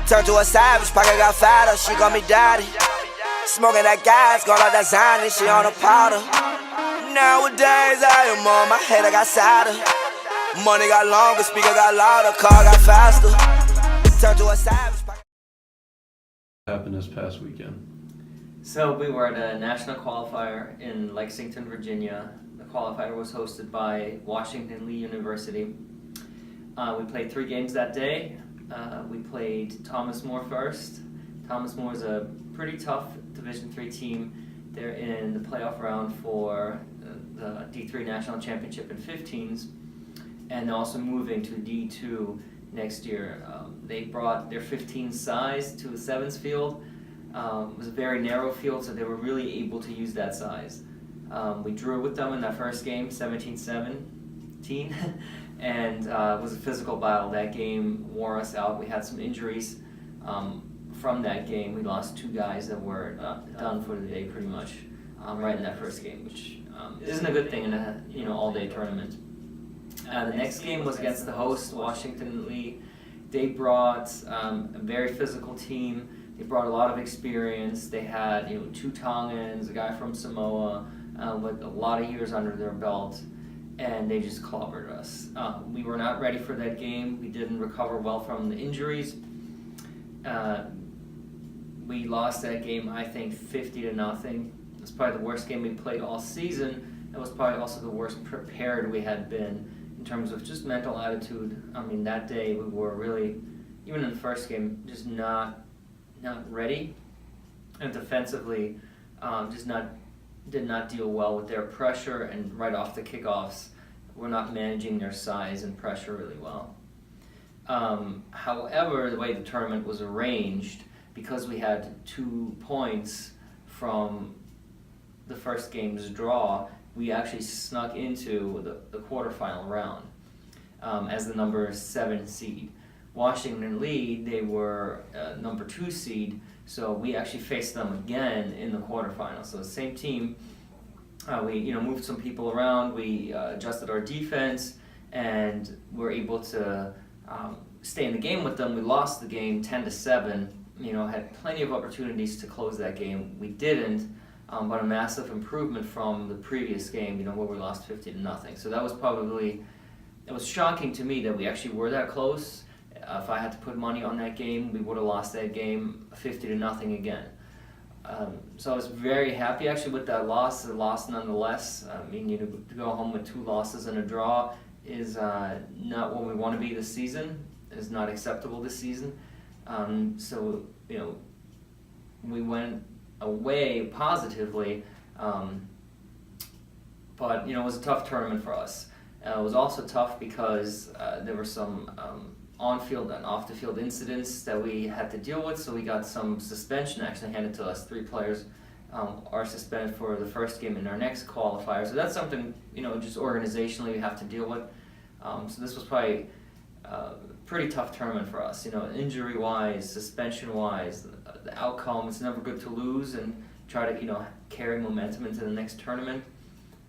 Turned to a savage, pocket got fatter, she call me daddy. Smoking that gas, going like that Zany, she on a powder. Nowadays I am on my head, I got sadder. Money got longer, speaker got louder, car got faster. Turned to a savage. Happened this past weekend? So we were at a national qualifier in Lexington, Virginia. The qualifier was hosted by Washington Lee University. We played 3 games that day. We played Thomas More first. Thomas More is a pretty tough Division III team. They're in the playoff round for the D3 National Championship in 15s, and they're also moving to D2 next year. They brought their 15 size to the 7s field. It was a very narrow field, so they were really able to use that size. We drew with them in that first game, 17-17, and it was a physical battle. That game wore us out. We had some injuries from that game. We lost 2 guys that were done for the day pretty much right in that first game, which isn't a good thing in a all-day tournament. The next game was against the host, Washington Lee. They brought a very physical team. They brought a lot of experience. They had 2 Tongans, a guy from Samoa with a lot of years under their belt, and they just clobbered us. We were not ready for that game. We didn't recover well from the injuries. We lost that game, I think, 50-0. It was probably the worst game we played all season. It was probably also the worst prepared we had been in terms of just mental attitude. I mean, that day we were really, even in the first game, just not ready. And defensively, did not deal well with their pressure, and right off the kickoffs, we're not managing their size and pressure really well. However, the way the tournament was arranged, because we had 2 points from the first game's draw, we actually snuck into the quarterfinal round as the number 7 seed. Washington Lee, they were number 2 seed, so we actually faced them again in the quarterfinal. So the same team, we moved some people around, we adjusted our defense, and were able to stay in the game with them. We lost the game 10-7. Had plenty of opportunities to close that game. We didn't, but a massive improvement from the previous game, where we lost 50-0. So that was it was shocking to me that we actually were that close. If I had to put money on that game, we would have lost that game 50-0 again. So I was very happy actually with that loss. The loss nonetheless. To go home with 2 losses and a draw is not what we want to be this season. Is not acceptable this season. So we went away positively, but it was a tough tournament for us. It was also tough because there were some on-field and off-the-field incidents that we had to deal with, so we got some suspension actually handed to us. 3 players are suspended for the first game in our next qualifier, so that's something just organizationally we have to deal with. So this was probably a pretty tough tournament for us, injury-wise, suspension-wise. The outcome, it's never good to lose and try to carry momentum into the next tournament.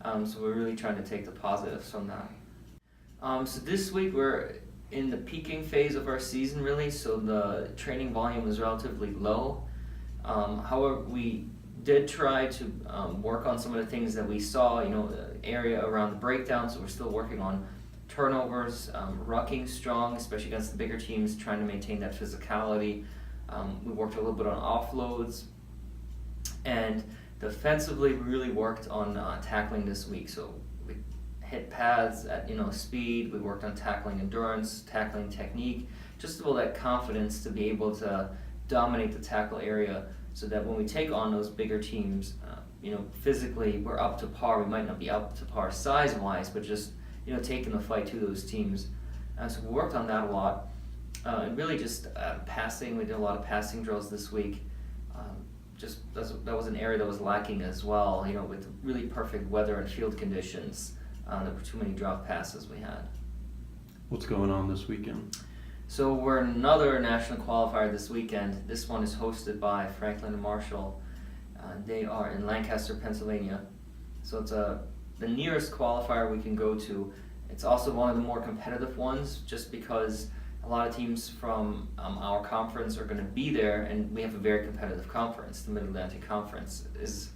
So we're really trying to take the positives from that. So this week we're in the peaking phase of our season, really, so the training volume is relatively low. However, we did try to work on some of the things that we saw, the area around the breakdown, so we're still working on turnovers, rucking strong, especially against the bigger teams, trying to maintain that physicality. We worked a little bit on offloads, and defensively we really worked on tackling this week. So we hit paths at speed. We worked on tackling endurance, tackling technique, just to build that confidence to be able to dominate the tackle area, so that when we take on those bigger teams, physically we're up to par. We might not be up to par size-wise, but just taking the fight to those teams. So we worked on that a lot. And really just passing. We did a lot of passing drills this week. That was an area that was lacking as well, with really perfect weather and field conditions. There were too many drop passes we had. What's going on this weekend? So we're another national qualifier this weekend. This one is hosted by Franklin and Marshall. They are in Lancaster, Pennsylvania. So it's the nearest qualifier we can go to. It's also one of the more competitive ones, just because a lot of teams from our conference are going to be there, and we have a very competitive conference. The Mid-Atlantic Conference is,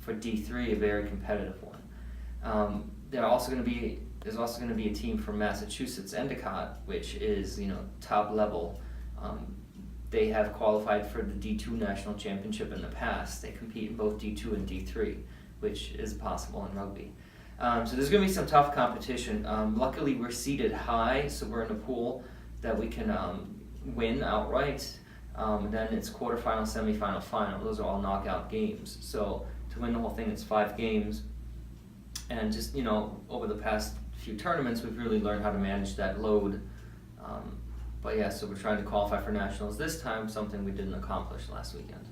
for D3, a very competitive one. There's also going to be a team from Massachusetts, Endicott, which is top level. They have qualified for the D2 national championship in the past. They compete in both D2 and D3, which is possible in rugby. So there's going to be some tough competition. Luckily, we're seated high, so we're in a pool that we can win outright. Then it's quarterfinal, semifinal, final. Those are all knockout games. So to win the whole thing, it's 5 games. And just, over the past few tournaments, we've really learned how to manage that load. But yeah, so we're trying to qualify for nationals this time, something we didn't accomplish last weekend.